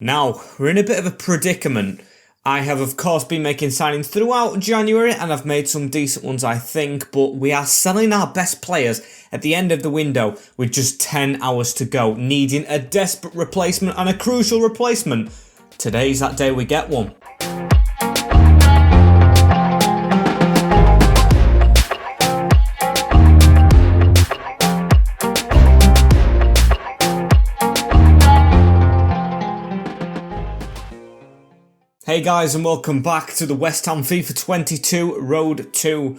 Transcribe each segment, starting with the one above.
Now, we're in a bit of a predicament. I have, of course, been making signings throughout January, and I've made some decent ones, I think, but we are selling our best players at the end of the window with just 10 hours to go, needing a desperate replacement and a crucial replacement. Today's that day we get one. Hey guys, and welcome back to the West Ham FIFA 22 Road to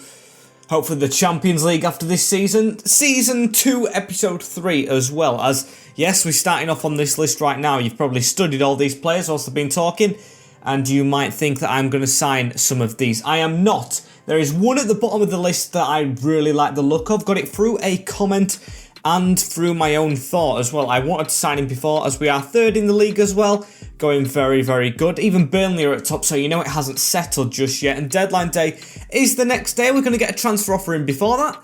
hopefully the Champions League after this season. Season 2, Episode 3 as well, as yes, we're starting off on this list right now. You've probably studied all these players whilst I've been talking, and you might think that I'm going to sign some of these. I am not. There is one at the bottom of the list that I really like the look of. Got it through a comment and through my own thought as well. I wanted to sign him before, as we are third in the league as well. Going very, very good. Even Burnley are at top, so you know it hasn't settled just yet. And deadline day is the next day. We're going to get a transfer offer in before that.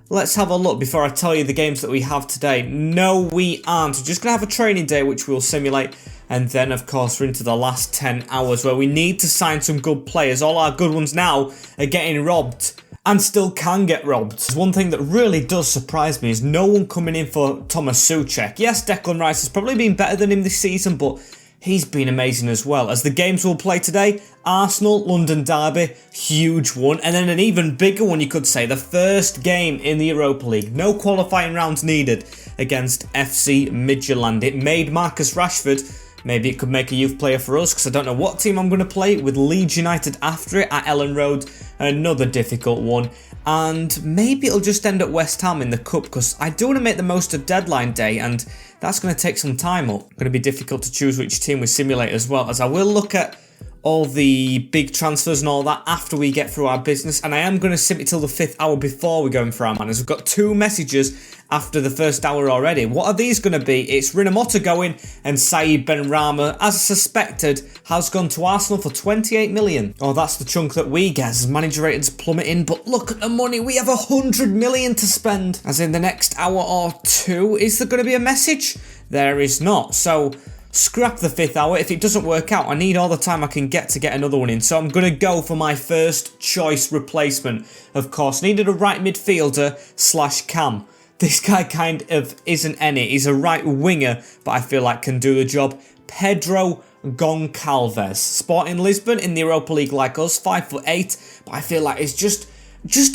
Let's have a look before I tell you the games that we have today. No, we aren't. We're just going to have a training day, which we'll simulate. And then, of course, we're into the last 10 hours where we need to sign some good players. All our good ones now are getting robbed. And still can get robbed. One thing that really does surprise me is no one coming in for Thomas Souček. Yes, Declan Rice has probably been better than him this season, but he's been amazing as well. As the games we'll play today, Arsenal, London Derby, huge one. And then an even bigger one, you could say, the first game in the Europa League. No qualifying rounds needed against FC Midtjylland. It made Marcus Rashford. Maybe it could make a youth player for us, because I don't know what team I'm going to play with Leeds United after it at Ellen Road. Another difficult one. And maybe it'll just end at West Ham in the Cup, because I do want to make the most of deadline day, and that's going to take some time up. Going to be difficult to choose which team we simulate as well, as I will look at all the big transfers and all that after we get through our business. And I am going to sim it till the 5th hour before we go in for our man, as we've got 2 messages after the first hour already. What are these going to be? It's Rinomhota going, and Saïd Benrahma, as suspected, has gone to Arsenal for 28 million. Oh, that's the chunk that we get as manager ratings plummeting. But look at the money. We have 100 million to spend. As in the next hour or 2, is there going to be a message? There is not. So scrap the 5th hour. If it doesn't work out, I need all the time I can get to get another one in. So I'm going to go for my first choice replacement. Of course, needed a right midfielder / cam. This guy kind of isn't any. He's a right winger, but I feel like can do the job. Pedro Goncalves. Sporting Lisbon in the Europa League like us, 5'8", but I feel like it's just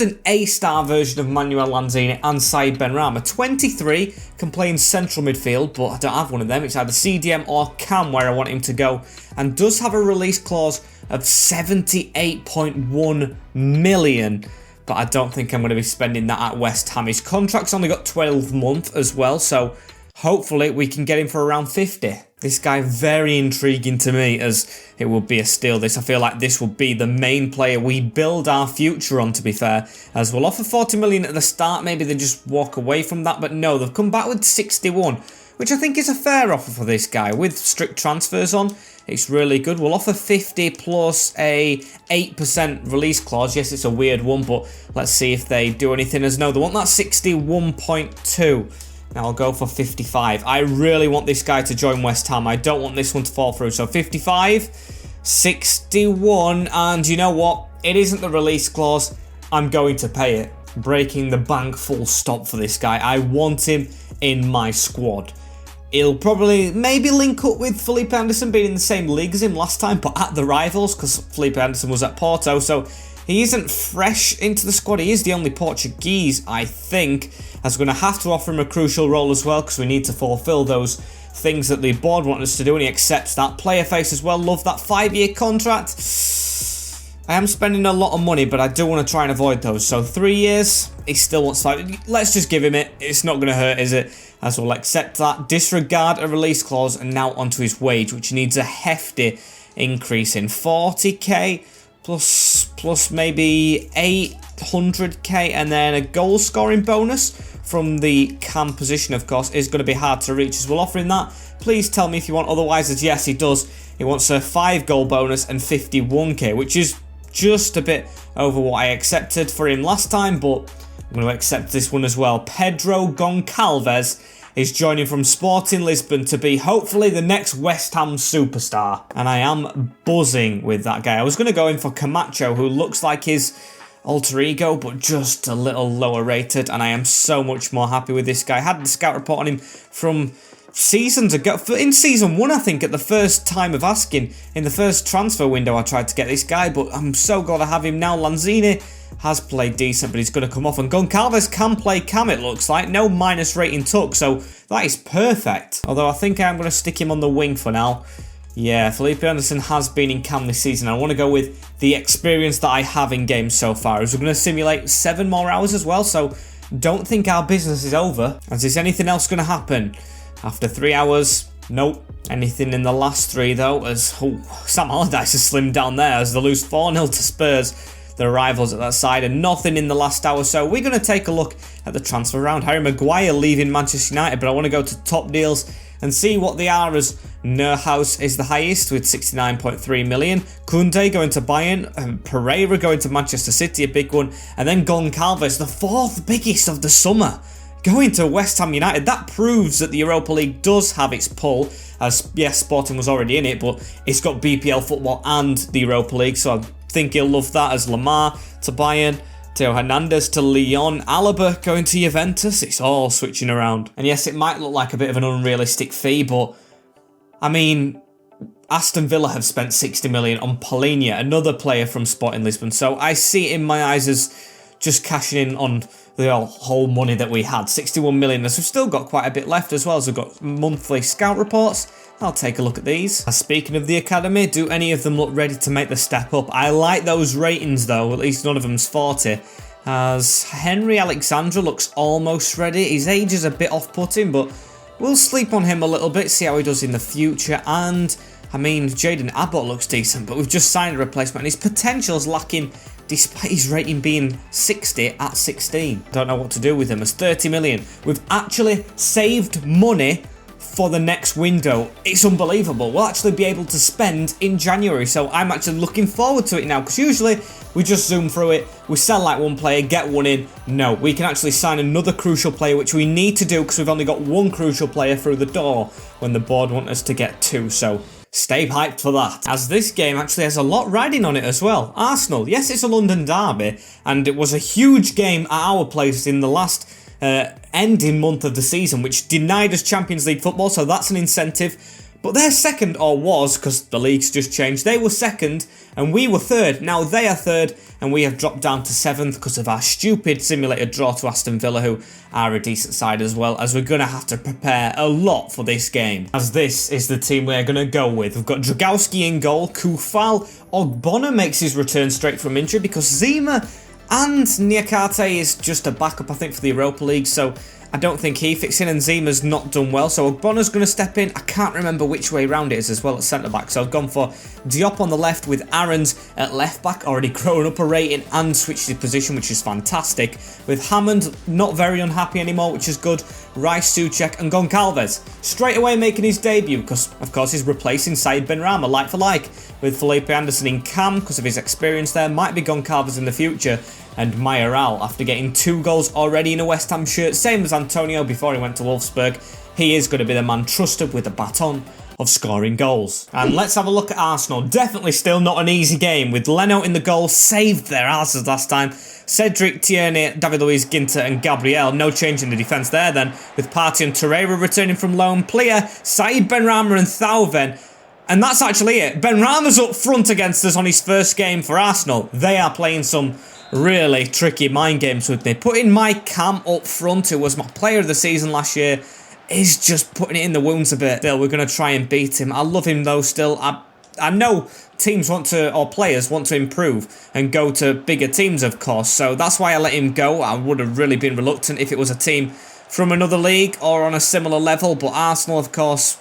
an A-star version of Manuel Lanzini and Saïd Benrahma. 23, can play in central midfield, but I don't have one of them. It's either CDM or cam where I want him to go, and does have a release clause of 78.1 million. But I don't think I'm going to be spending that at West Ham. His contract's only got 12 months as well, so hopefully we can get him for around 50. This guy, very intriguing to me, as it will be a steal. I feel like this will be the main player we build our future on, to be fair, as we'll offer 40 million at the start. Maybe they just walk away from that, but no, they've come back with 61, which I think is a fair offer for this guy. With strict transfers on, it's really good. We'll offer 50 plus a 8% release clause. Yes, it's a weird one, but let's see if they do anything. As no, they want that 61.2. Now I'll go for 55. I really want this guy to join West Ham. I don't want this one to fall through. So 55, 61, and you know what? It isn't the release clause. I'm going to pay it. Breaking the bank full stop for this guy. I want him in my squad. He'll probably maybe link up with Felipe Anderson, being in the same league as him last time, but at the rivals, because Felipe Anderson was at Porto, so he isn't fresh into the squad. He is the only Portuguese, I think, as we're going to have to offer him a crucial role as well, because we need to fulfill those things that the board want us to do, and he accepts that. Player face as well, love that 5-year contract. I am spending a lot of money, but I do want to try and avoid those. So 3 years, he still wants 5. Let's just give him it. It's not going to hurt, is it? As we'll accept that. Disregard a release clause, and now onto his wage, which needs a hefty increase in 40k plus maybe 800k, and then a goal scoring bonus from the cam position, of course, is going to be hard to reach, as we'll offer him that. Please tell me if you want otherwise, as yes, he does. He wants a 5 goal bonus and 51k, which is just a bit over what I accepted for him last time, but I'm going to accept this one as well. Pedro Goncalves is joining from Sporting Lisbon to be hopefully the next West Ham superstar. And I am buzzing with that guy. I was going to go in for Camacho, who looks like his alter ego, but just a little lower rated, and I am so much more happy with this guy. I had the scout report on him from seasons ago, in season 1 I think, at the first time of asking, in the first transfer window I tried to get this guy, but I'm so glad I have him now. Lanzini has played decent, but he's going to come off, and Goncalves can play cam, it looks like. No minus rating took, so that is perfect. Although I think I'm going to stick him on the wing for now. Yeah, Felipe Anderson has been in cam this season. I want to go with the experience that I have in games so far, as we're going to simulate 7 more hours as well, so don't think our business is over. Is anything else going to happen after 3 hours? Nope. Anything in the last 3 though, as Sam Allardyce has slimmed down there as they lose 4-0 to Spurs, their rivals at that side, and nothing in the last hour. So we're going to take a look at the transfer round. Harry Maguire leaving Manchester United, but I want to go to top deals and see what they are, as Neuhaus is the highest with 69.3 million. Koundé going to Bayern, and Pereira going to Manchester City, a big one, and then Goncalves, the 4th biggest of the summer, going to West Ham United. That proves that the Europa League does have its pull, as yes, Sporting was already in it, but it's got BPL football and the Europa League, so I think he'll love that. As Lamar to Bayern, Theo Hernandez to Lyon, Alaba going to Juventus. It's all switching around. And yes, it might look like a bit of an unrealistic fee, but I mean, Aston Villa have spent 60 million on Palhinha, another player from Sporting Lisbon. So I see it in my eyes as just cashing in on the whole money that we had. 61 million, as we've still got quite a bit left as well, as we've got monthly scout reports. I'll take a look at these. Speaking of the academy, do any of them look ready to make the step up? I like those ratings though, at least none of them's 40. As Henry Alexandra looks almost ready. His age is a bit off-putting, but we'll sleep on him a little bit, see how he does in the future. And I mean, Jaden Abbott looks decent, but we've just signed a replacement, and his potential's lacking despite his rating being 60 at 16. Don't know what to do with him. As 30 million, we've actually saved money for the next window. It's unbelievable. We'll actually be able to spend in January, so I'm actually looking forward to it now, because usually we just zoom through it, we sell like one player, get one in. No, we can actually sign another crucial player, which we need to do because we've only got one crucial player through the door when the board want us to get 2, so stay hyped for that. As this game actually has a lot riding on it as well. Arsenal, yes, it's a London derby, and it was a huge game at our place in the last ending month of the season, which denied us Champions League football, so that's an incentive. But they're second, or was, because the league's just changed. They were second, and we were third. Now they are third, and we have dropped down to 7th because of our stupid simulated draw to Aston Villa, who are a decent side as well, as we're going to have to prepare a lot for this game. As this is the team we're going to go with. We've got Dragowski in goal, Kufal, Ogbonna makes his return straight from injury because Zima and Niakate is just a backup, I think, for the Europa League, so I don't think he fits in, and Zima's not done well, so Ogbonna's going to step in. I can't remember which way round it is as well at centre-back, so I've gone for Diop on the left with Aarons at left-back, already grown up a rating and switched his position, which is fantastic. With Hammond not very unhappy anymore, which is good. Rice, Souček and Goncalves straight away making his debut, because of course he's replacing Said Benrahma like for like, with Felipe Anderson in cam because of his experience there. Might be Goncalves in the future, and Mayoral, after getting 2 goals already in a West Ham shirt, same as Antonio before he went to Wolfsburg, he is going to be the man trusted with the baton of scoring goals. And let's have a look at Arsenal. Definitely still not an easy game, with Leno in the goal, saved their asses last time. Cedric, Tierney, David Luiz, Ginter and Gabriel. No change in the defence there then, with Partey and Torreira returning from loan. Plia, Said Benrahma and Thauven. And that's actually it. Benrahma's up front against us on his first game for Arsenal. They are playing some really tricky mind games with me. Putting my Cam up front, who was my player of the season last year, is just putting it in the wounds a bit. Still, we're going to try and beat him. I love him though still. I know teams want to, or players want to improve and go to bigger teams, of course, so that's why I let him go. I would have really been reluctant if it was a team from another league or on a similar level, but Arsenal, of course,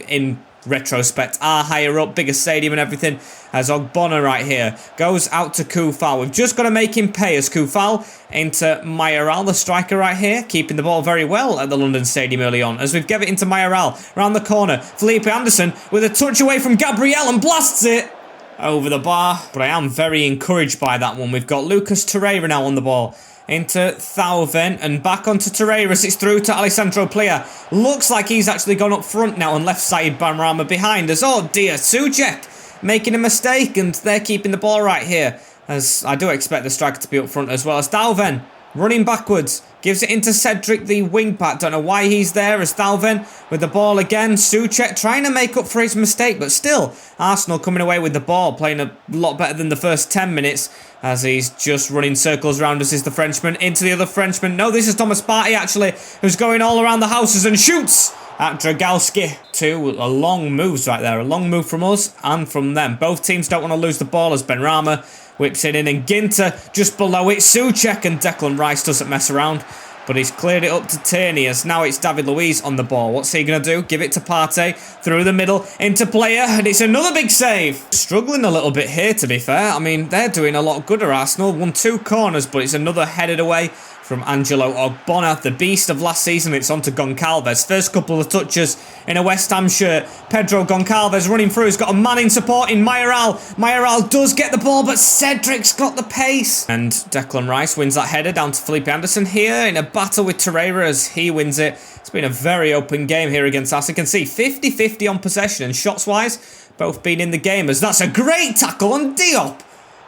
in retrospect, are higher up, bigger stadium and everything. As Ogbonna right here goes out to Kufal. We've just got to make him pay, as Kufal into Mayoral, the striker right here, keeping the ball very well at the London Stadium early on, as we've given it into Mayoral round the corner. Felipe Anderson with a touch away from Gabriel and blasts it over the bar, but I am very encouraged by that one. We've got Lucas Torreira now on the ball, into Thauvin and back onto Torreiras. It's through to Alessandro Plea. Looks like he's actually gone up front now and left Said Benrahma behind us. Oh dear, Souček making a mistake, and they're keeping the ball right here, as I do expect the striker to be up front as well. As Thauvin running backwards, gives it into Cedric, the wing back. Don't know why he's there, as Thauvin with the ball again. Souček trying to make up for his mistake, but still, Arsenal coming away with the ball, playing a lot better than the first 10 minutes, as he's just running circles around us. Is the Frenchman into the other Frenchman? No, this is Thomas Partey, actually, who's going all around the houses and shoots at Dragowski. Two long moves right there. A long move from us and from them. Both teams don't want to lose the ball, as Benrahma whips it in, and Ginter just below it. Souček, and Declan Rice doesn't mess around, but he's cleared it up to Tierney, as now it's David Luiz on the ball. What's he going to do? Give it to Partey through the middle into Player, and it's another big save. Struggling a little bit here, to be fair. I mean, they're doing a lot gooder, Arsenal. Won 2 corners, but it's another headed away from Angelo Ogbonna, the beast of last season. It's on to Goncalves. First couple of touches in a West Ham shirt. Pedro Goncalves running through. He's got a man in support in Mayoral. Mayoral does get the ball, but Cedric's got the pace. And Declan Rice wins that header down to Felipe Anderson here in a battle with Torreiras. He wins it. It's been a very open game here against us. You can see 50-50 on possession, and shots-wise, both been in the game, as that's a great tackle on Diop.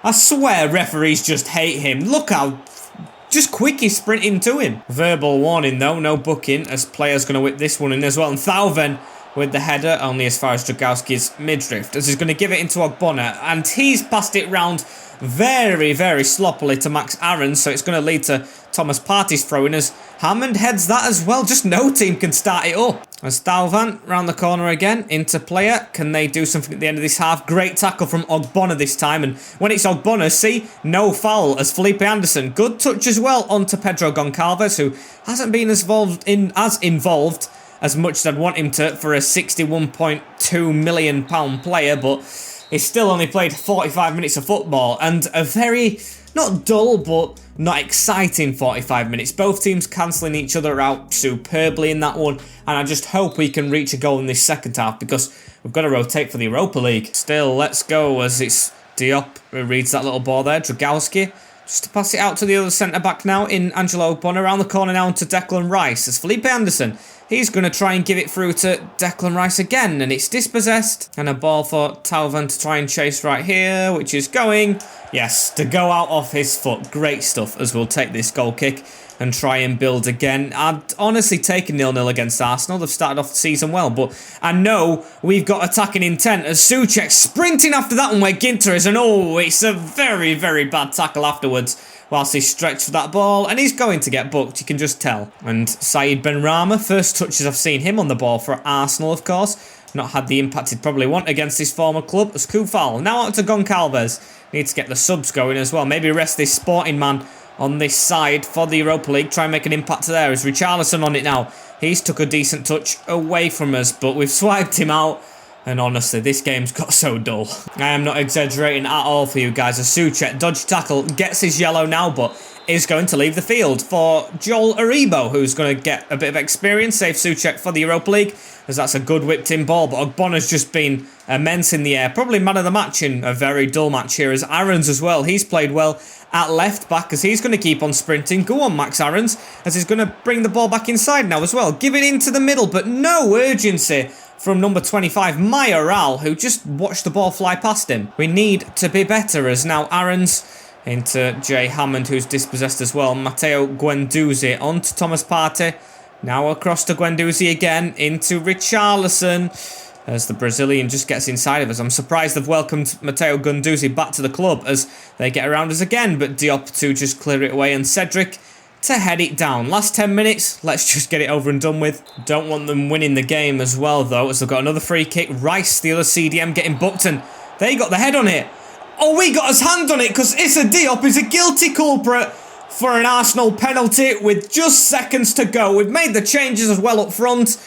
I swear referees just hate him. Look how just quick he's sprinting to him. Verbal warning though, no booking, as Player's going to whip this one in as well. And Thauvin with the header, only as far as Dragowski's midriff, as he's going to give it into Ogbonna, and he's passed it round very, very sloppily to Max Aarons, so it's going to lead to Thomas Partey's throwing, as Hammond heads that as well. Just no team can start it up. As Thauvin round the corner again into Player. Can they do something at the end of this half? Great tackle from Ogbonna this time, and when it's Ogbonna, see, no foul, as Felipe Anderson. Good touch as well onto Pedro Goncalves, who hasn't been as involved as much as I'd want him to for a £61.2 million player, but he's still only played 45 minutes of football, and a very, not dull, but not exciting 45 minutes. Both teams cancelling each other out superbly in that one, and I just hope we can reach a goal in this second half, because we've got to rotate for the Europa League. Still, let's go, as it's Diop who reads that little ball there. Dragowski just to pass it out to the other centre-back now in Angelo Ogbonna. Around the corner now to Declan Rice, as Felipe Anderson, he's going to try and give it through to Declan Rice again, and it's dispossessed, and a ball for Thauvin to try and chase right here, which is going, yes, to go out off his foot. Great stuff, as we'll take this goal kick and try and build again. I'd honestly take a 0-0 against Arsenal. They've started off the season well, but I know we've got attacking intent, as Souček sprinting after that one where Ginter is, and oh, it's a very, very bad tackle afterwards, whilst he's stretched for that ball, and he's going to get booked, you can just tell. And Said Benrahma, first touches I've seen him on the ball for Arsenal, of course. Not had the impact he'd probably want against his former club, as Koufal. Now out to Goncalves. Needs to get the subs going as well. Maybe rest this sporting man on this side for the Europa League. Try and make an impact there. Is Richarlison on it now? He's took a decent touch away from us, but we've swiped him out. And honestly, this game's got so dull. I am not exaggerating at all for you guys. A Souček dodge tackle, gets his yellow now, but is going to leave the field for Joel Aribo, who's going to get a bit of experience. Save Souček for the Europa League, as that's a good whipped-in ball. But Ogbonna's just been immense in the air. Probably man of the match in a very dull match here. As Aarons as well, he's played well at left back, as he's going to keep on sprinting. Go on, Max Aarons, as he's going to bring the ball back inside now as well. Give it into the middle, but no urgency from number 25, Mayoral, who just watched the ball fly past him. We need to be better, as now Aarons into Jay Hammond, who's dispossessed as well. Matteo Guendouzi on to Thomas Partey. Now across to Guendouzi again, into Richarlison, as the Brazilian just gets inside of us. I'm surprised they've welcomed Matteo Guendouzi back to the club, as they get around us again, but Diop to just clear it away, and Cedric to head it down. Last 10 minutes, let's just get it over and done with. Don't want them winning the game as well, though, as they've got another free kick. Rice, the other CDM, getting booked, and they got the head on it. Oh, we got his hand on it, because Issa Diop is a guilty culprit for an Arsenal penalty with just seconds to go. We've made the changes as well up front,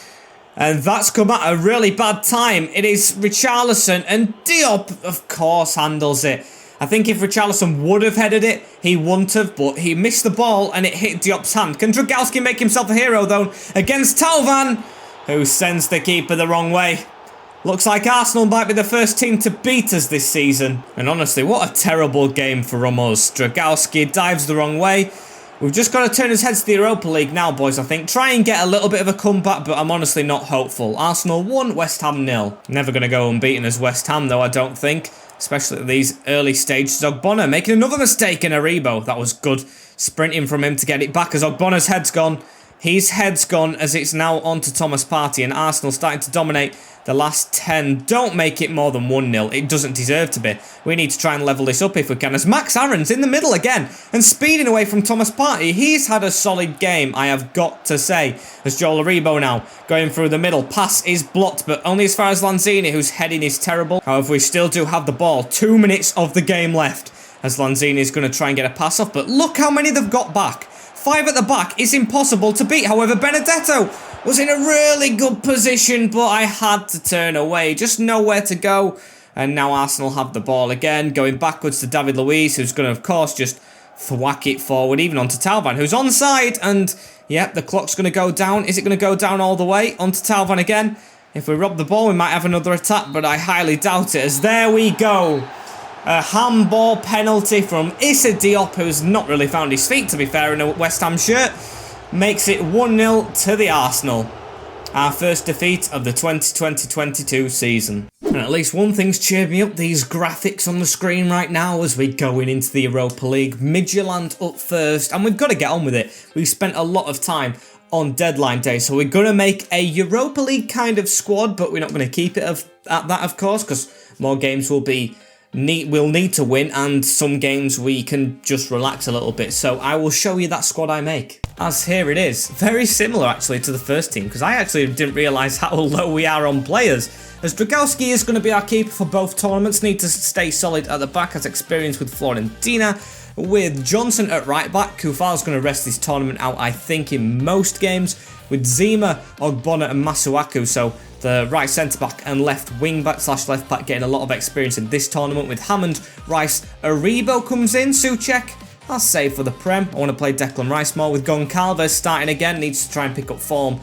and that's come at a really bad time. It is Richarlison, and Diop, of course, handles it. I think if Richarlison would have headed it, he wouldn't have, but he missed the ball and it hit Diop's hand. Can Dragowski make himself a hero, though, against Thauvin, who sends the keeper the wrong way? Looks like Arsenal might be the first team to beat us this season. And honestly, what a terrible game for us. Dragowski dives the wrong way. We've just got to turn his head to the Europa League now, boys, I think. Try and get a little bit of a comeback, but I'm honestly not hopeful. Arsenal 1, West Ham 0. Never going to go unbeaten as West Ham, though, I don't think. Especially at these early stages. Ogbonna making another mistake in Aribo. That was good sprinting from him to get it back as Ogbonna's head's gone. His head's gone as it's now on to Thomas Partey, and Arsenal starting to dominate the last 10. Don't make it more than 1-0. It doesn't deserve to be. We need to try and level this up if we can. As Max Aaron's in the middle again and speeding away from Thomas Partey. He's had a solid game, I have got to say. As Joel Aribo now going through the middle. Pass is blocked, but only as far as Lanzini, whose heading is terrible. However, we still do have the ball. 2 minutes of the game left. As Lanzini is going to try and get a pass off, but look how many they've got back. 5 at the back is impossible to beat. However, Benedetto was in a really good position, but I had to turn away. Just nowhere to go. And now Arsenal have the ball again, going backwards to David Luiz, who's going to, of course, just thwack it forward, even onto Talvan, who's onside. And, yep, the clock's going to go down. Is it going to go down all the way? Onto Talvan again. If we rob the ball, we might have another attack, but I highly doubt it. As there we go. A handball penalty from Issa Diop, who's not really found his feet, to be fair, in a West Ham shirt. Makes it 1-0 to the Arsenal. Our first defeat of the 2020-22 season. And at least one thing's cheered me up, these graphics on the screen right now as we're going into the Europa League. Midtjylland up first, and we've got to get on with it. We've spent a lot of time on deadline day, so we're going to make a Europa League kind of squad, but we're not going to keep it at that, of course, because more games will be... we'll need to win, and some games we can just relax a little bit. So I will show you that squad I make. As here it is. Very similar actually to the first team, because I actually didn't realise how low we are on players. As Dragowski is going to be our keeper for both tournaments, need to stay solid at the back, has experience with Florentina. With Johnson at right back, Kufal's going to rest this tournament out, I think, in most games. With Zima, Ogbonna and Masuaku, so the right centre-back and left wing-back / left-back getting a lot of experience in this tournament. With Hammond, Rice, Aribo comes in, Souček, I'll save for the Prem. I want to play Declan Rice more. With Goncalves starting again, needs to try and pick up form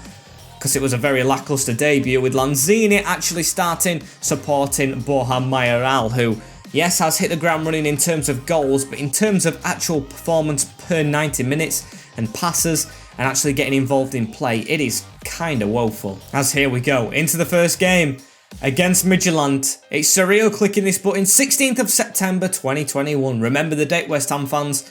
because it was a very lacklustre debut. With Lanzini actually starting, supporting Borja Mayoral, who, yes, has hit the ground running in terms of goals, but in terms of actual performance per 90 minutes and passes and actually getting involved in play, it is kind of woeful. As here we go, into the first game against Midtjylland. It's surreal clicking this button. 16th of September 2021. Remember the date, West Ham fans.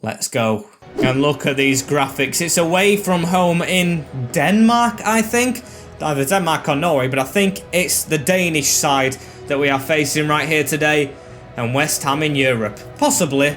Let's go. And look at these graphics. It's away from home in Denmark, I think. Either Denmark or Norway, but I think it's the Danish side that we are facing right here today. And West Ham in Europe. Possibly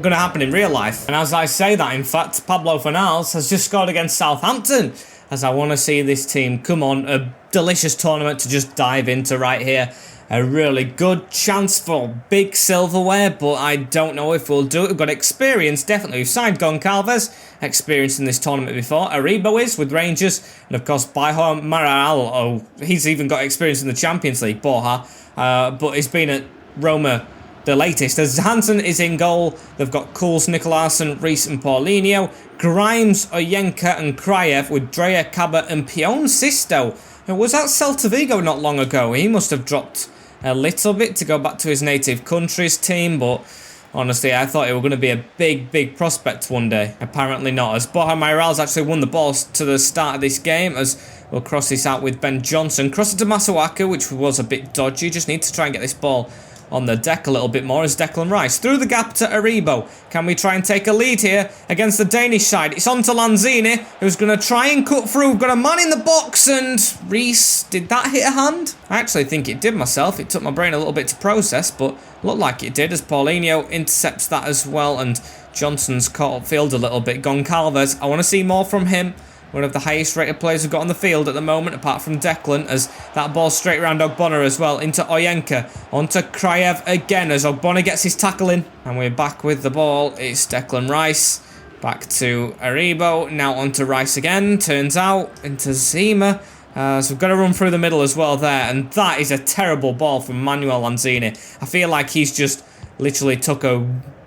going to happen in real life. And as I say that, in fact, Pablo Fornals has just scored against Southampton. As I want to see this team come on. A delicious tournament to just dive into right here. A really good chance for big silverware, but I don't know if we'll do it. We've got experience, definitely. We've signed Goncalves, experience in this tournament before. Aribo is with Rangers, and of course Borja Mayoral. Oh, he's even got experience in the Champions League, Borja, but he's been at Roma the latest. As Hansen is in goal, they've got Kuhls, Nicolaisen, Reis and Paulinho, Grimes, Oyenka and Krajev with Dreyer, Kaba and Pion Sisto. Was that Celta Vigo not long ago? He must have dropped a little bit to go back to his native country's team, but honestly, I thought it was going to be a big prospect one day. Apparently not, as Borja Mayoral's actually won the ball to the start of this game, as we'll cross this out with Ben Johnson. Cross it to Masuaku, which was a bit dodgy. Just need to try and get this ball on the deck a little bit more as Declan Rice. Through the gap to Aribo. Can we try and take a lead here against the Danish side? It's on to Lanzini, who's going to try and cut through. We've got a man in the box, and Reis, did that hit a hand? I actually think it did myself. It took my brain a little bit to process, but looked like it did as Paulinho intercepts that as well, and Johnson's caught upfield a little bit. Goncalves, I want to see more from him. One of the highest rated players we've got on the field at the moment, apart from Declan, as that ball straight around Ogbonna as well, into Oyenka, onto Krajev again, as Ogbonna gets his tackle in, and we're back with the ball. It's Declan Rice, back to Aribo, now onto Rice again, turns out, into Zima, so we've got to run through the middle as well there, and that is a terrible ball from Manuel Lanzini. I feel like he's just literally took a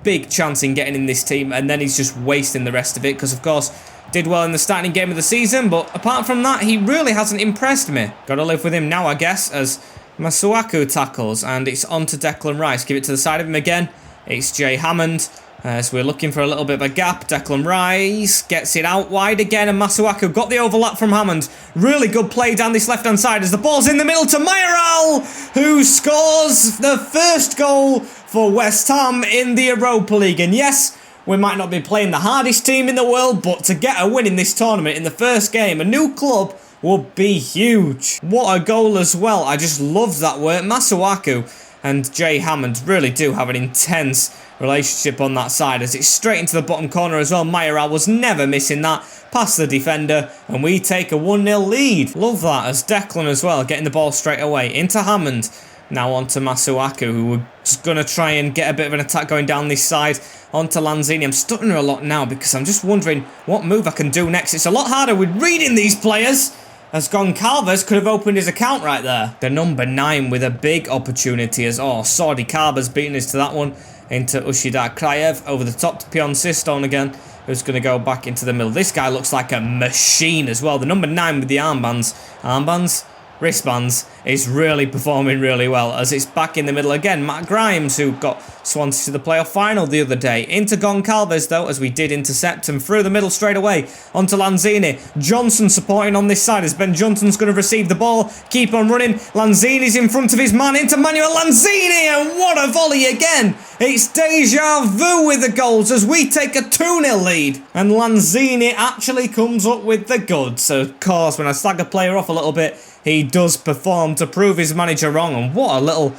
big chance in getting in this team, and then he's just wasting the rest of it, because of course, did well in the starting game of the season, but apart from that, he really hasn't impressed me. Got to live with him now, I guess, as Masuaku tackles, and it's on to Declan Rice. Give it to the side of him again. It's Jay Hammond. So we're looking for a little bit of a gap. Declan Rice gets it out wide again, and Masuaku got the overlap from Hammond. Really good play down this left-hand side as the ball's in the middle to Mayoral, who scores the first goal for West Ham in the Europa League. And yes, we might not be playing the hardest team in the world, but to get a win in this tournament in the first game, a new club, would be huge. What a goal as well. I just loved that work. Masuaku and Jay Hammond really do have an intense relationship on that side as it's straight into the bottom corner as well. Mayoral was never missing that past the defender, and we take a 1-0 lead. Love that as Declan as well getting the ball straight away into Hammond. Now on to Masuaku, who we're just going to try and get a bit of an attack going down this side. On to Lanzini. I'm stuttering a lot now because I'm just wondering what move I can do next. It's a lot harder with reading these players, as Goncalves could have opened his account right there. The number 9 with a big opportunity as, Saudi Carver's beating us to that one. Into Ushidar Krayev, over the top to Pion Sistone again, who's going to go back into the middle. This guy looks like a machine as well. The number 9 with the wristbands, is really performing really well as it's back in the middle again. Matt Grimes, who got Swansea to the playoff final the other day. Into Goncalves though, as we did intercept him through the middle straight away. Onto Lanzini. Johnson supporting on this side as Ben Johnson's going to receive the ball. Keep on running. Lanzini's in front of his man. Into Manuel Lanzini, and what a volley again. It's deja vu with the goals as we take a 2-0 lead. And Lanzini actually comes up with the goods. So of course, when I slag a player off a little bit, he does perform to prove his manager wrong. And what a little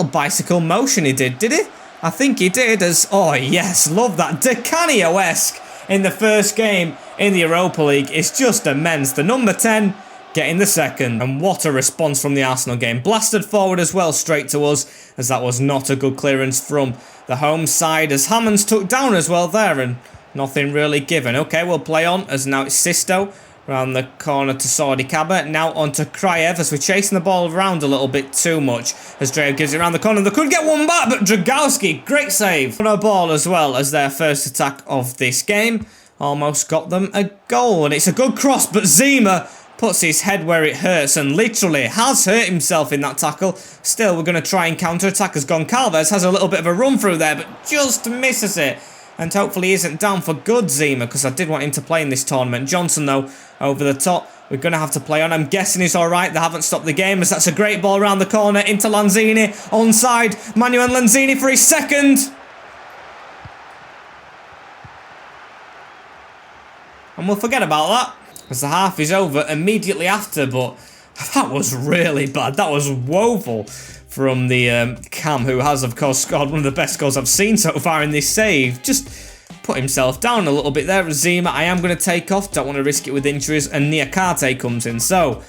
bicycle motion he did he? I think he did as, oh yes, love that. Di Canio-esque in the first game in the Europa League. It's just immense. The number 10 getting the second. And what a response from the Arsenal game. Blasted forward as well, straight to us, as that was not a good clearance from the home side, as Hammond's took down as well there, and nothing really given. Okay, we'll play on, as now it's Sisto. Around the corner to Saudi Kaba. Now on to Krayev as we're chasing the ball around a little bit too much. As Drayev gives it around the corner. They could get one back, but Dragowski, great save. On a ball as well as their first attack of this game. Almost got them a goal. And it's a good cross, but Zima puts his head where it hurts and literally has hurt himself in that tackle. Still, we're going to try and counter-attack as Goncalves has a little bit of a run through there, but just misses it. And hopefully isn't down for good, Zima, because I did want him to play in this tournament. Johnson, though, over the top. We're going to have to play on. I'm guessing he's all right. They haven't stopped the game, as that's a great ball around the corner into Lanzini. Onside, Manuel Lanzini for his second. And we'll forget about that, as the half is over immediately after, but that was really bad. That was woeful from the Cam, who has, of course, scored one of the best goals I've seen so far in this save. Just put himself down a little bit there. Zima, I am going to take off. Don't want to risk it with injuries. And Niakate comes in. So,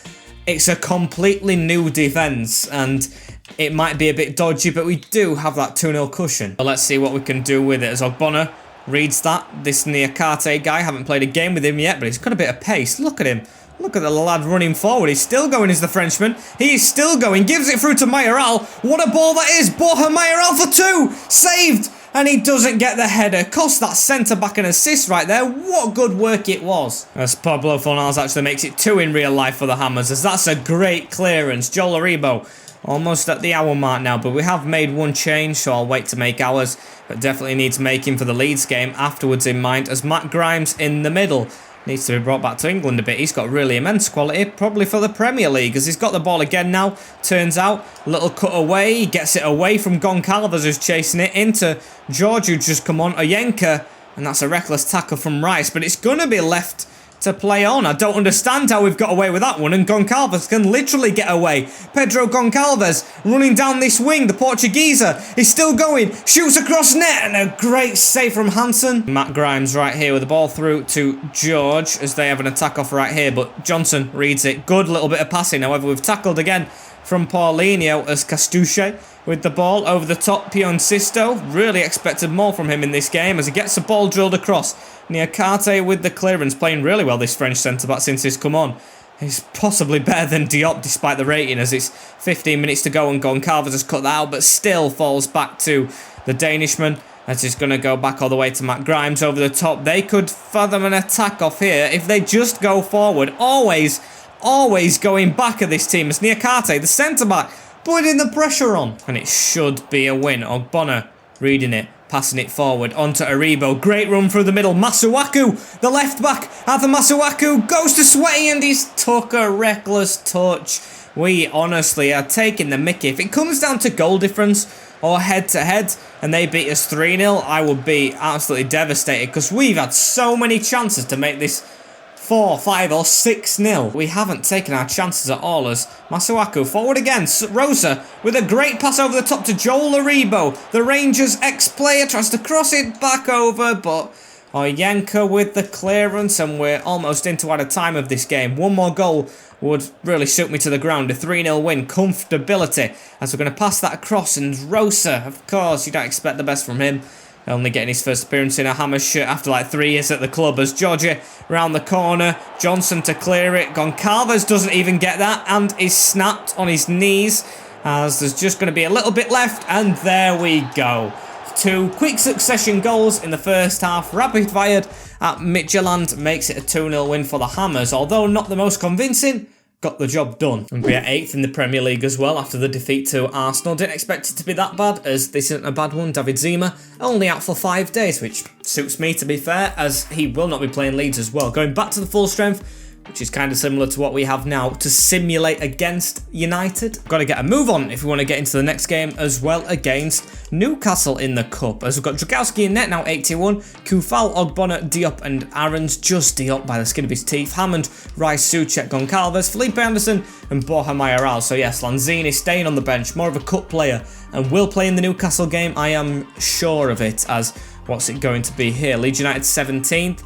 it's a completely new defence. And it might be a bit dodgy, but we do have that 2-0 cushion. So let's see what we can do with it. As Ogbonna reads that. This Niakate guy, haven't played a game with him yet, but he's got a bit of pace. Look at him. Look at the lad running forward. He's still going, is the Frenchman. He is still going. Gives it through to Mayoral. What a ball that is. Borja Mayoral for 2. Saved. And he doesn't get the header. Cost that centre-back an assist right there. What good work it was. As Pablo Fornals actually makes it 2 in real life for the Hammers, as that's a great clearance. Joel Aribo almost at the hour mark now, but we have made one change, so I'll wait to make ours. But definitely need to make him for the Leeds game afterwards in mind, as Matt Grimes in the middle needs to be brought back to England a bit. He's got really immense quality, probably for the Premier League, as he's got the ball again now. Turns out, little cut away. He gets it away from Goncalves, who's chasing it into George, who's just come on. Oyenka, and that's a reckless tackle from Rice, but it's going to be left to play on. I don't understand how we've got away with that one, and Goncalves can literally get away. Pedro Goncalves running down this wing. The Portugueser is still going, shoots across net, and a great save from Hansen. Matt Grimes right here with the ball through to George, as they have an attack off right here, but Johnson reads it. Good little bit of passing. However, we've tackled again from Paulinho, as Castuche with the ball over the top. Pion Sisto, really expected more from him in this game, as he gets the ball drilled across. Niakate with the clearance, playing really well, this French centre-back, since he's come on. He's possibly better than Diop despite the rating, as it's 15 minutes to go and Goncalves has cut that out, but still falls back to the Danishman, as he's going to go back all the way to Matt Grimes over the top. They could fathom an attack off here if they just go forward. Always going back at this team, as Niakate, the centre-back, putting the pressure on. And it should be a win. Ogbonna reading it, passing it forward onto Aribo. Great run through the middle. Masuaku, the left back. Arthur Masuaku goes to Sweaty and he's took a reckless touch. We honestly are taking the mickey. If it comes down to goal difference or head-to-head and they beat us 3-0, I would be absolutely devastated because we've had so many chances to make this 4, 5 or 6-0. We haven't taken our chances at all as Masuaku forward again. Rosa with a great pass over the top to Joel Aribo. The Rangers ex-player tries to cross it back over, but Oyenka with the clearance, and we're almost into out of time of this game. One more goal would really suit me to the ground. A 3-0 win. Comfortability as we're going to pass that across, and Rosa, of course, you don't expect the best from him. Only getting his first appearance in a Hammers shirt after like 3 years at the club as Georgie round the corner. Johnson to clear it. Goncalves doesn't even get that and is snapped on his knees as there's just going to be a little bit left, and there we go. 2 quick succession goals in the first half, rapid fired at Midtjylland, makes it a 2-0 win for the Hammers, although not the most convincing. Got the job done. And we are 8th in the Premier League as well after the defeat to Arsenal. Didn't expect it to be that bad, as this isn't a bad one. David Zima only out for 5 days, which suits me to be fair, as he will not be playing Leeds as well. Going back to the full strength, which is kind of similar to what we have now to simulate against United. Got to get a move on if we want to get into the next game as well against Newcastle in the Cup. As we've got Dragowski in net now, 81. Kufal, Ogbonna, Diop and Aarons just Diop by the skin of his teeth. Hammond, Rice, Souček, Goncalves, Felipe Anderson and Borja Mayoral. So yes, Lanzini staying on the bench, more of a cup player and will play in the Newcastle game. I am sure of it, as what's it going to be here? Leeds United 17th.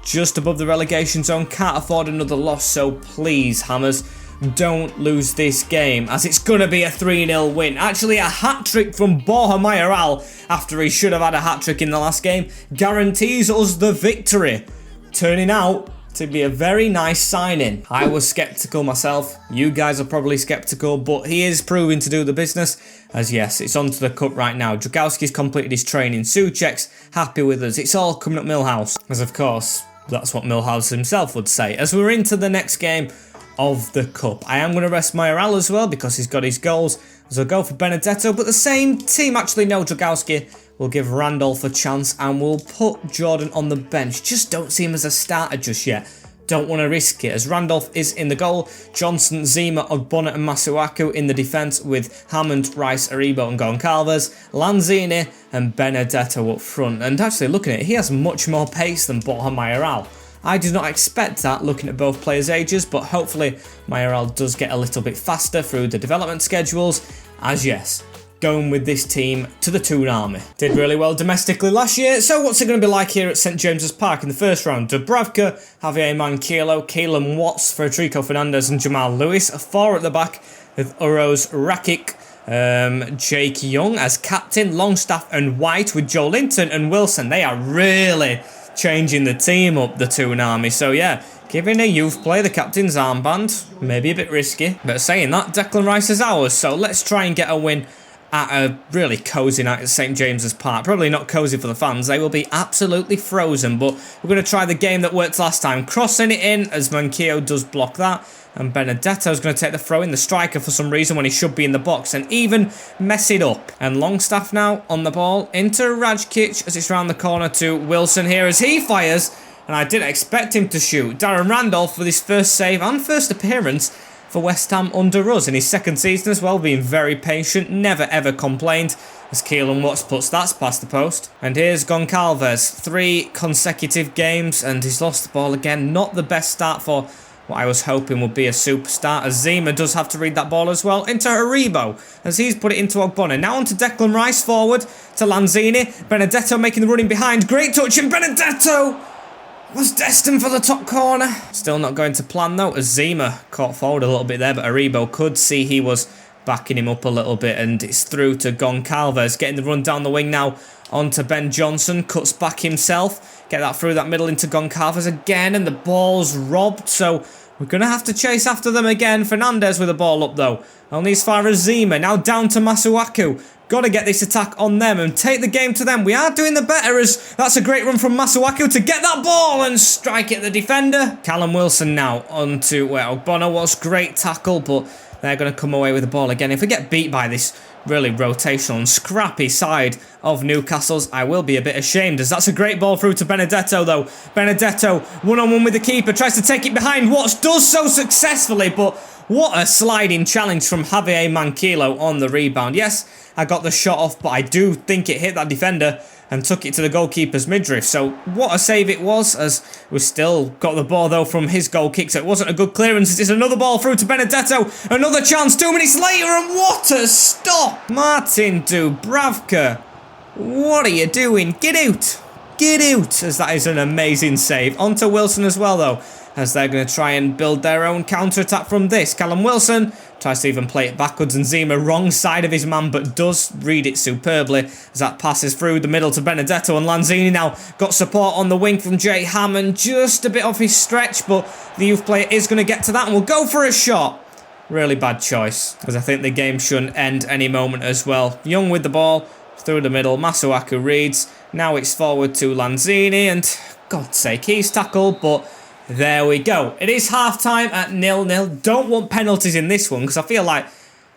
Just above the relegation zone, can't afford another loss, so please, Hammers, don't lose this game, as it's going to be a 3-0 win. Actually, a hat-trick from Borja Mayoral, after he should have had a hat-trick in the last game, guarantees us the victory, turning out to be a very nice signing. I was sceptical myself, you guys are probably sceptical, but he is proving to do the business, as yes, it's on to the cup right now. Dragowski's completed his training, Souček's happy with us, it's all coming up Millhouse, as of course, that's what Millhouse himself would say. As we're into the next game of the cup, I am going to rest Mayoral as well because he's got his goals. As I'll go for Benedetto, but the same team, actually no, Dragowski will give Randolph a chance and we'll put Jordan on the bench. Just don't see him as a starter just yet. Don't want to risk it, as Randolph is in the goal. Johnson, Zima, Ogbonna and Masuaku in the defence with Hammond, Rice, Aribo and Goncalves. Lanzini and Benedetto up front. And actually looking at it, he has much more pace than Borja Mayoral. I did not expect that looking at both players' ages, but hopefully Mayoral does get a little bit faster through the development schedules, as yes, going with this team to the Toon Army. Did really well domestically last year, so what's it going to be like here at St James's Park in the first round? Dubravka, Javier Manquillo, Keelan Watts, Federico Fernandez and Jamal Lewis. 4 at the back with Uros Rakic, Jake Young as captain, Longstaff and White with Joe Linton and Wilson. They are really changing the team up, the Toon Army. So yeah, giving a youth player the captain's armband, maybe a bit risky, but saying that, Declan Rice is ours, so let's try and get a win at a really cosy night at St James's Park. Probably not cosy for the fans, they will be absolutely frozen, but we're going to try the game that worked last time, crossing it in as Manquillo does block that, and Benedetto's going to take the throw in, the striker for some reason when he should be in the box, and even mess it up. And Longstaff now on the ball into Rajkic as it's round the corner to Wilson here as he fires, and I didn't expect him to shoot. Darren Randolph with his first save and first appearance for West Ham under us in his second season as well, being very patient, never ever complained, as Keelan Watts puts that past the post. And here's Goncalves, 3 consecutive games and he's lost the ball again. Not the best start for what I was hoping would be a superstar, as Zima does have to read that ball as well, into Aribo as he's put it into Ogbonna. Now onto Declan Rice forward to Lanzini, Benedetto making the running behind, great touch, and Benedetto was destined for the top corner. Still not going to plan though, as Zima caught forward a little bit there, but Aribo could see he was backing him up a little bit, and it's through to Goncalves, getting the run down the wing now onto Ben Johnson, cuts back himself, get that through that middle into Goncalves again, and the ball's robbed, so we're going to have to chase after them again. Fernandez with the ball up though, only as far as Zima, now down to Masuaku. Got to get this attack on them and take the game to them. We are doing the better, as that's a great run from Masuaku to get that ball and strike it at the defender. Callum Wilson now onto Ogbonna. Was great tackle, but they're going to come away with the ball again. If we get beat by this really rotational and scrappy side of Newcastle's. I will be a bit ashamed as that's a great ball through to Benedetto though. Benedetto one-on-one with the keeper, tries to take it behind Watts, does so successfully, but what a sliding challenge from Javier Manquillo on the rebound. Yes, I got the shot off, but I do think it hit that defender and took it to the goalkeeper's midriff. So what a save it was, as we still got the ball though from his goal kick, so it wasn't a good clearance. It's another ball through to Benedetto, another chance 2 minutes later, and what a stop! Martin Dubravka, what are you doing? Get out! Get out! As that is an amazing save. On to Wilson as well though, as they're going to try and build their own counter-attack from this. Callum Wilson tries to even play it backwards, and Zima wrong side of his man, but does read it superbly as that passes through the middle to Benedetto, and Lanzini now got support on the wing from Jay Hammond, just a bit off his stretch, but the youth player is going to get to that and will go for a shot. Really bad choice, because I think the game shouldn't end any moment as well. Young with the ball, through the middle, Masuaku reads, now it's forward to Lanzini, and God's sake, he's tackled, but there we go. It is half-time at 0-0. Don't want penalties in this one because I feel like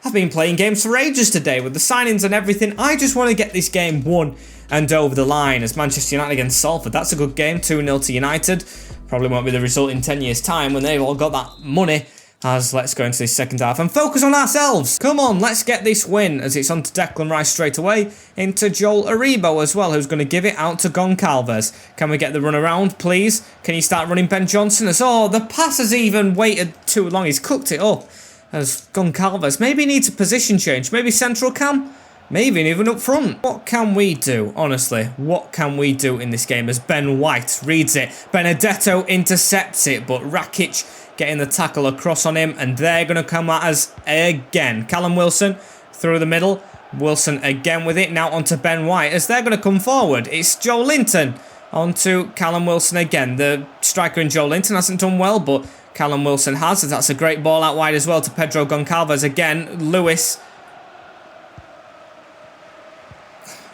I've been playing games for ages today with the signings and everything. I just want to get this game won and over the line as Manchester United against Salford. That's a good game, 2-0 to United. Probably won't be the result in 10 years' time when they've all got that money. As let's go into this second half and focus on ourselves. Come on, let's get this win, as it's on to Declan Rice straight away, into Joel Aribo as well, who's going to give it out to Goncalves. Can we get the run around, please? Can you start running Ben Johnson? As the pass has even waited too long. He's cooked it up. As Goncalves maybe needs a position change. Maybe central cam? Maybe even up front. What can we do, honestly? What can we do in this game as Ben White reads it? Benedetto intercepts it, but Rakic getting the tackle across on him, and they're going to come at us again. Callum Wilson through the middle. Wilson again with it. Now onto Ben White as they're going to come forward. It's Joe Linton onto Callum Wilson again. The striker in Joe Linton hasn't done well, but Callum Wilson has. That's a great ball out wide as well to Pedro Goncalves again. Lewis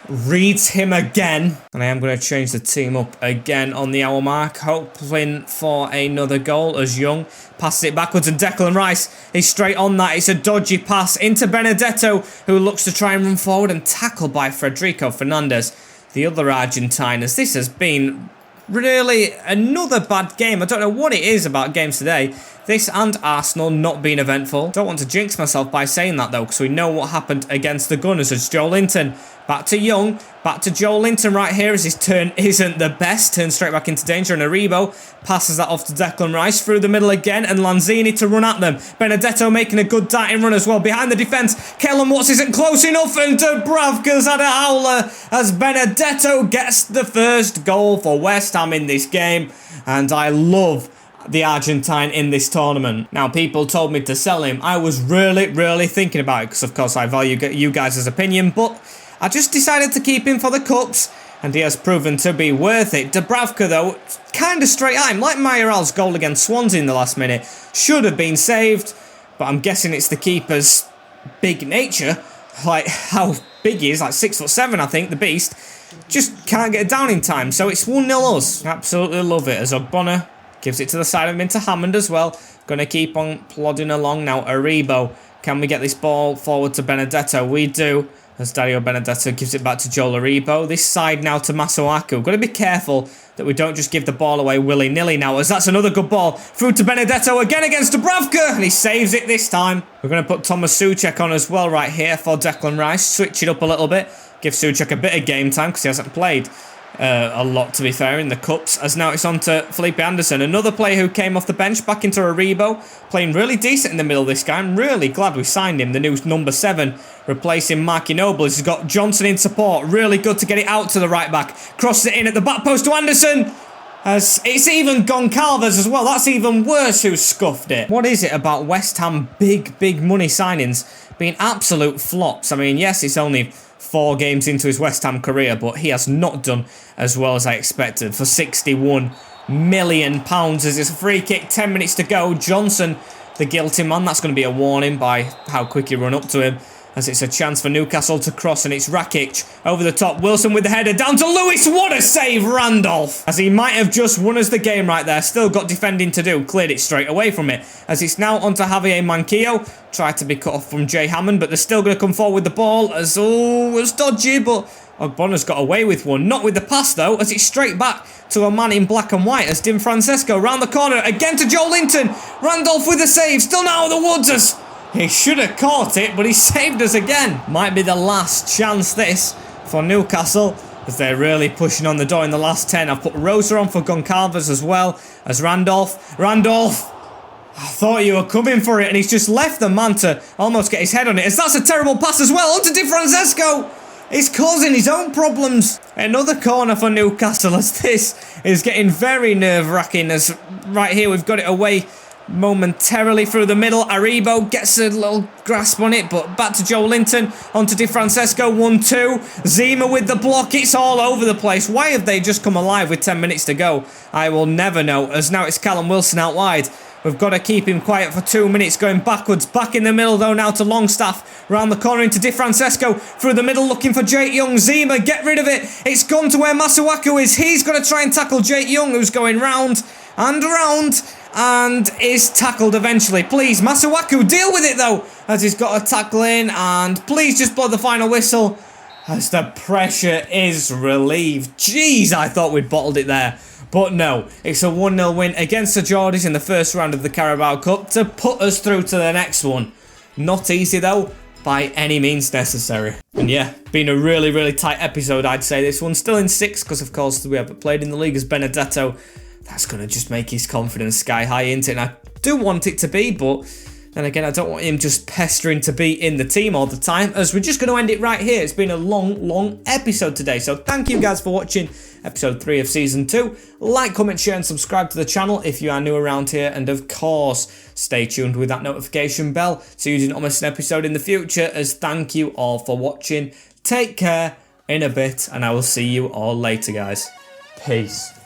reads him again, and I am going to change the team up again on the hour mark, hoping for another goal as Young passes it backwards, and Declan Rice is straight on that. It's a dodgy pass into Benedetto, who looks to try and run forward, and tackled by Federico Fernandez, the other Argentine, as this has been really another bad game. I don't know what it is about games today. This and Arsenal not being eventful. Don't want to jinx myself by saying that though, because we know what happened against the Gunners. As Joe Linton back to Young, back to Joe Linton right here as his turn isn't the best. Turns straight back into danger, and Aribo passes that off to Declan Rice through the middle again, and Lanzini to run at them. Benedetto making a good darting run as well behind the defence. Kellen Watts isn't close enough, and Dubravka's had a howler as Benedetto gets the first goal for West Ham in this game, and I love the Argentine in this tournament. Now, people told me to sell him. I was really thinking about it because, of course, I value you guys' opinion, but I just decided to keep him for the cups, and he has proven to be worth it. Dubravka, though, kind of straight at him, like Mayoral's goal against Swansea in the last minute. Should have been saved, but I'm guessing it's the keeper's big nature, like how big he is, like 6'7", I think, the beast. Just can't get it down in time, so it's 1-0 us. Absolutely love it as Ogbonna gives it to the side of him into Hammond as well. Going to keep on plodding along now. Aribo, can we get this ball forward to Benedetto? We do, as Dario Benedetto gives it back to Joel Aribo. This side now to Masuaku. Got to be careful that we don't just give the ball away willy-nilly now, as that's another good ball through to Benedetto again against Dubravka, and he saves it this time. We're going to put Thomas Souček on as well right here for Declan Rice. Switch it up a little bit. Give Souček a bit of game time because he hasn't played a lot, to be fair, in the cups, as now it's on to Felipe Anderson, another player who came off the bench back into Aribo, playing really decent in the middle of this guy. I'm really glad we signed him, the new number 7, replacing Marky Noble. He's got Johnson in support, really good to get it out to the right back, crosses it in at the back post to Anderson, as it's even Goncalves as well. That's even worse, who scuffed it. What is it about West Ham big money signings being absolute flops? I mean, yes, it's only 4 games into his West Ham career, but he has not done as well as I expected for £61 million as it's a free kick, 10 minutes to go. Johnson, the guilty man. That's going to be a warning by how quick he run up to him. as it's a chance for Newcastle to cross, and it's Rakic over the top. Wilson with the header down to Lewis. What a save, Randolph, as he might have just won us the game right there. Still got defending to do. Cleared it straight away from it, as it's now onto Javier Manquillo. Tried to be cut off from Jay Hammond, but they're still going to come forward with the ball, as it was dodgy, but Ogbonna's got away with one. Not with the pass though, as it's straight back to a man in black and white, as Di Francesco round the corner again to Joe Linton. Randolph with the save, still now out of the woods, as he should have caught it, but he saved us again. Might be the last chance this for Newcastle, as they're really pushing on the door in the last 10. I've put Rosa on for Goncalves as well as Randolph. Randolph, I thought you were coming for it, and he's just left the man to almost get his head on it, as that's a terrible pass as well. On to Di Francesco. He's causing his own problems. Another corner for Newcastle, as this is getting very nerve-wracking, as right here we've got it away momentarily through the middle. Aribo gets a little grasp on it, but back to Joe Linton, onto Di Francesco, 1-2. Zima with the block. It's all over the place. Why have they just come alive with 10 minutes to go? I will never know, as now it's Callum Wilson out wide. We've got to keep him quiet for 2 minutes, going backwards. Back in the middle though now to Longstaff. Round the corner into Di Francesco. Through the middle looking for Jake Young. Zima, get rid of it. It's gone to where Masuaku is. He's got to try and tackle Jake Young, who's going round and round, and is tackled eventually. Please, Masuaku, deal with it though, as he's got a tackle in, and please just blow the final whistle as the pressure is relieved. Jeez, I thought we'd bottled it there. But no, it's a 1-0 win against the Geordies in the first round of the Carabao Cup to put us through to the next one. Not easy though, by any means necessary. And yeah, been a really, really tight episode, I'd say. This one's still in 6th, because of course we haven't played in the league as Benedetto. That's going to just make his confidence sky high, isn't it? And I do want it to be, but then again, I don't want him just pestering to be in the team all the time, as we're just going to end it right here. It's been a long, long episode today. So thank you guys for watching episode 3 of season 2. Like, comment, share and subscribe to the channel if you are new around here. And of course, stay tuned with that notification bell so you do not miss an episode in the future, as thank you all for watching. Take care in a bit, and I will see you all later, guys. Peace.